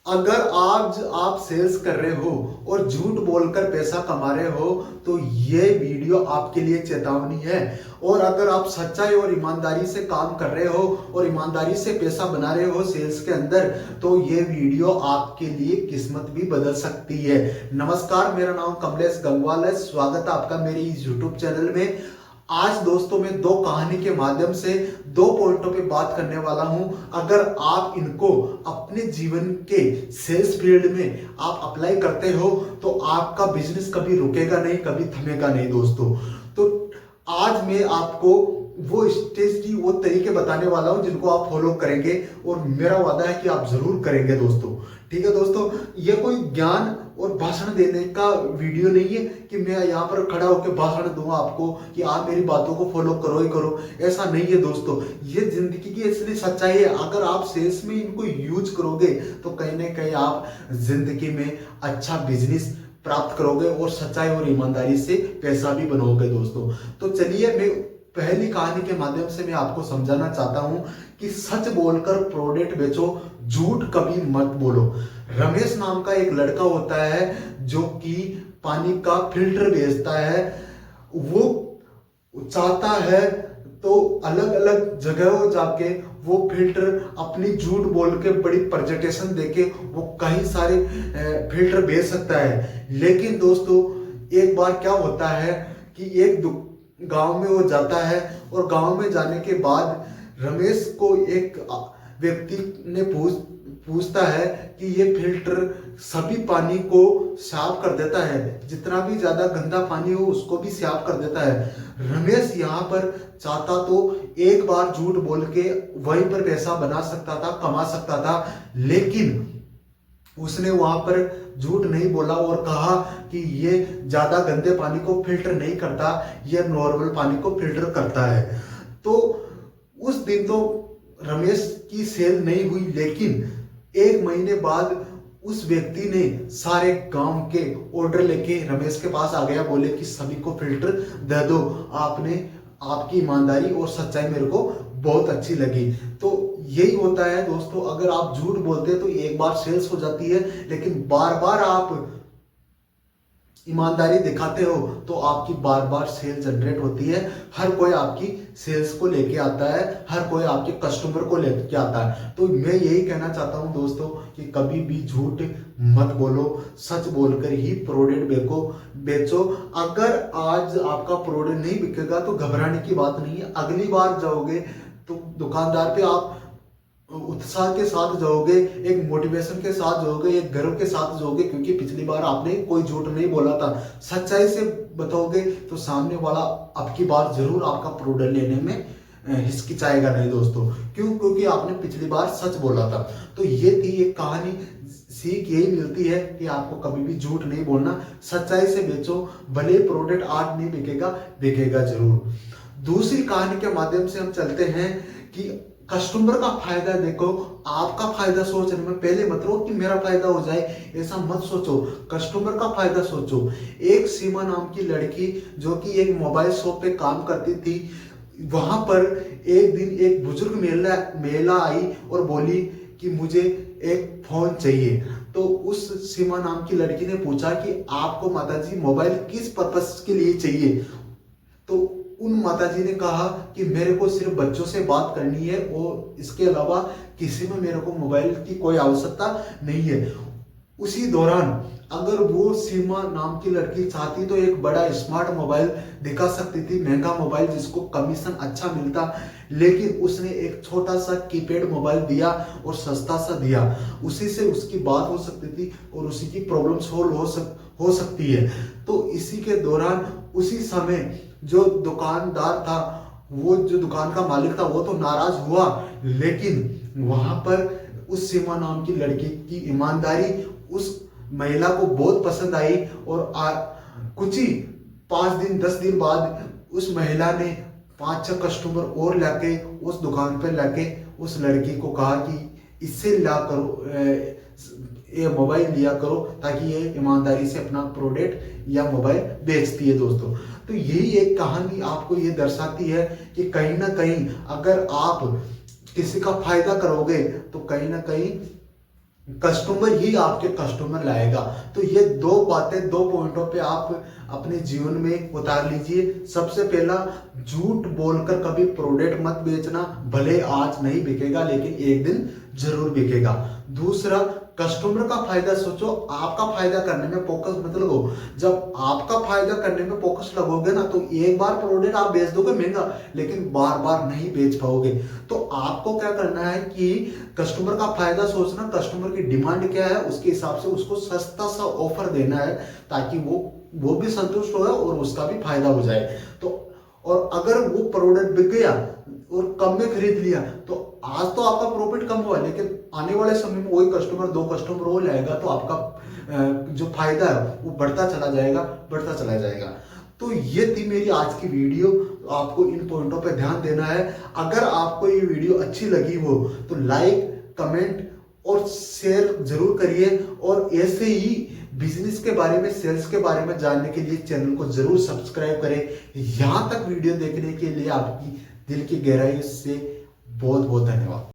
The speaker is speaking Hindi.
अगर आज आप सेल्स कर रहे हो और झूठ बोलकर पैसा कमा रहे हो तो ये वीडियो आपके लिए चेतावनी है। और अगर आप सच्चाई और ईमानदारी से काम कर रहे हो और ईमानदारी से पैसा बना रहे हो सेल्स के अंदर, तो ये वीडियो आपके लिए किस्मत भी बदल सकती है। नमस्कार, मेरा नाम कमलेश गंगवाल है। स्वागत है आपका मेरे इस यूट्यूब चैनल में। आज दोस्तों मैं दो कहानी के माध्यम से दो पॉइंटों पे बात करने वाला हूं। अगर आप इनको अपने जीवन के सेल्स फील्ड में आप अप्लाई करते हो तो आपका बिजनेस कभी रुकेगा नहीं, कभी थमेगा नहीं दोस्तों। तो आज मैं आपको वो स्टेज की वो तरीके बताने वाला हूं जिनको आप फॉलो करेंगे और मेरा वादा है कि आप जरूर करेंगे दोस्तों। ठीक है दोस्तों, ये कोई ज्ञान और भाषण देने का वीडियो नहीं है कि मैं यहाँ पर खड़ा होकर भाषण दूंगा आपको कि आप मेरी बातों को फॉलो करो ही करो। ऐसा नहीं है दोस्तों, ये जिंदगी की असली सच्चाई है। अगर आप सेल्स में इनको यूज करोगे तो कहीं ना कहीं आप जिंदगी में अच्छा बिजनेस प्राप्त करोगे और सच्चाई और ईमानदारी से पैसा भी बनाओगे दोस्तों। तो चलिए, मैं पहली कहानी के माध्यम से मैं आपको समझाना चाहता हूं कि सच बोलकर प्रोडक्ट बेचो, झूठ कभी मत बोलो। रमेश नाम का एक लड़का होता है जो कि पानी का फिल्टर बेचता है। वो चाहता है तो अलग अलग जगहों जाके वो फिल्टर अपनी झूठ बोल के बड़ी प्रेजेंटेशन देके वो कई सारे फिल्टर बेच सकता है। लेकिन दोस्तों एक बार क्या होता है कि एक गांव में वो जाता है और गांव में जाने के बाद रमेश को एक व्यक्ति ने पूछता है कि ये फिल्टर सभी पानी को साफ कर देता है, जितना भी ज्यादा गंदा पानी हो उसको भी साफ कर देता है। रमेश यहाँ पर चाहता तो एक बार झूठ बोल के वहीं पर पैसा बना सकता था, कमा सकता था, लेकिन उसने वहां पर झूठ नहीं बोला और कहा कि ये ज्यादा गंदे पानी को फिल्टर नहीं करता, ये नॉर्मल पानी को फिल्टर करता है। तो उस दिन तो रमेश की सेल नहीं हुई, लेकिन एक महीने बाद उस व्यक्ति ने सारे गांव के ऑर्डर लेके रमेश के पास आ गया, बोले कि सभी को फिल्टर दे दो, आपकी ईमानदारी और सच्चाई मेरे को बहुत अच्छी लगी। तो यही होता है दोस्तों, अगर आप झूठ बोलते हैं तो एक बार सेल्स हो जाती है, लेकिन बार बार आप ईमानदारी दिखाते हो तो आपकी बार बार सेल जनरेट होती है। हर कोई आपकी सेल्स को लेके आता है, हर कोई आपके कस्टमर को लेके आता है। तो मैं यही कहना चाहता हूं दोस्तों कि कभी भी झूठ मत बोलो, सच बोलकर ही प्रोडक्ट बेचो। अगर आज आपका प्रोडक्ट नहीं बिकेगा तो घबराने की बात नहीं है। अगली बार जाओगे तो दुकानदार पे आप उत्साह के साथ जाओगे, एक मोटिवेशन के साथ जाओगे, एक गर्व के साथ जाओगे, क्योंकि पिछली बार आपने कोई झूठ नहीं बोला था। सच्चाई से बताओगे तो सामने वाला अब की बार जरूर आपका प्रोडक्ट लेने में हिचकिचाएगा नहीं दोस्तों। क्यों? क्योंकि आपने पिछली बार सच बोला था। तो ये थी एक कहानी। सीख यही मिलती है कि आपको कभी भी झूठ नहीं बोलना, सच्चाई से बेचो। भले प्रोडक्ट आज नहीं बिकेगा, बिकेगा जरूर। दूसरी कहानी के माध्यम से हम चलते हैं कि कस्टमर का फायदा देखो, आपका फायदा सोचने में पहले मत रहो कि मेरा फायदा हो जाए, ऐसा मत सोचो, कस्टमर का फायदा सोचो। एक सीमा नाम की लड़की जो कि एक मोबाइल शॉप पे काम करती थी, वहां पर एक दिन एक बुजुर्ग महिला आई और बोली कि मुझे एक फोन चाहिए। तो उस सीमा नाम की लड़की ने पूछा कि आपको माताजी मोबाइल किस पर्पस के लिए चाहिए? तो उन माताजी ने कहा कि मेरे को सिर्फ बच्चों से बात करनी है और इसके अलावा किसी में मेरे को मोबाइल की कोई आवश्यकता नहीं है। उसी दौरान अगर वो सीमा नाम की लड़की चाहती तो एक बड़ा स्मार्ट मोबाइल दिखा सकती थी, महंगा मोबाइल जिसको कमीशन अच्छा मिलता, लेकिन उसने एक छोटा सा कीपैड मोबाइल दिया और सस्ता सा दिया। उसी से उसकी बात हो सकती थी और उसी की प्रॉब्लम सोल्व हो सकती है। तो इसी के दौरान उसी समय जो दुकानदार था, वो जो दुकान का मालिक था, वो तो नाराज हुआ, लेकिन वहां पर उस सीमा नाम की लड़की की ईमानदारी उस महिला को बहुत पसंद आई और कुछ ही 5 दिन 10 दिन बाद उस महिला ने 5-6 कस्टमर और लाके उस दुकान पर लाके उस लड़की को कहा कि इससे ला करो, ये मोबाइल लिया करो, ताकि ये ईमानदारी से अपना प्रोडक्ट या मोबाइल बेचती है दोस्तों। तो यही एक कहानी आपको ये दर्शाती है कि कहीं ना कहीं अगर आप किसी का फायदा करोगे तो कहीं ना कहीं कस्टमर ही आपके कस्टमर लाएगा। तो ये दो बातें, दो पॉइंटों पे आप अपने जीवन में उतार लीजिए। सबसे पहला, झूठ बोलकर कभी प्रोडक्ट मत बेचना। भले आज नहीं बिकेगा लेकिन एक दिन जरूर बिकेगा। दूसरा, कस्टमर का फायदा सोचो, आपका फायदा करने में फोकस मत लगो। जब आपका फायदा करने में फोकस लगोगे ना, तो एक बार प्रोडक्ट आप बेच दोगे महंगा, लेकिन बार बार नहीं बेच पाओगे। तो आपको क्या करना है कि कस्टमर का फायदा सोचना, कस्टमर की डिमांड क्या है उसके हिसाब से उसको सस्ता सा ऑफर देना है, ताकि वो भी संतुष्ट हो और उसका भी फायदा हो जाए। तो और अगर वो प्रोडक्ट बिक गया और कम में खरीद लिया, तो आज तो आपका प्रॉफिट कम हुआ, लेकिन आने वाले समय में वही कस्टमर, दो कस्टमर और लाएगा, तो आपका जो फायदा है वो बढ़ता चला जाएगा, बढ़ता चला जाएगा। तो ये थी मेरी आज की वीडियो। आपको इन पॉइंटों पे ध्यान देना है। अगर आपको ये वीडियो अच्छी लगी हो तो लाइक, कमेंट और शेयर जरूर करिए। और ऐसे ही बिजनेस के बारे में, सेल्स के बारे में जानने के लिए चैनल को जरूर सब्सक्राइब करें। यहाँ तक वीडियो देखने के लिए आपकी दिल की गहराई से बहुत बहुत धन्यवाद।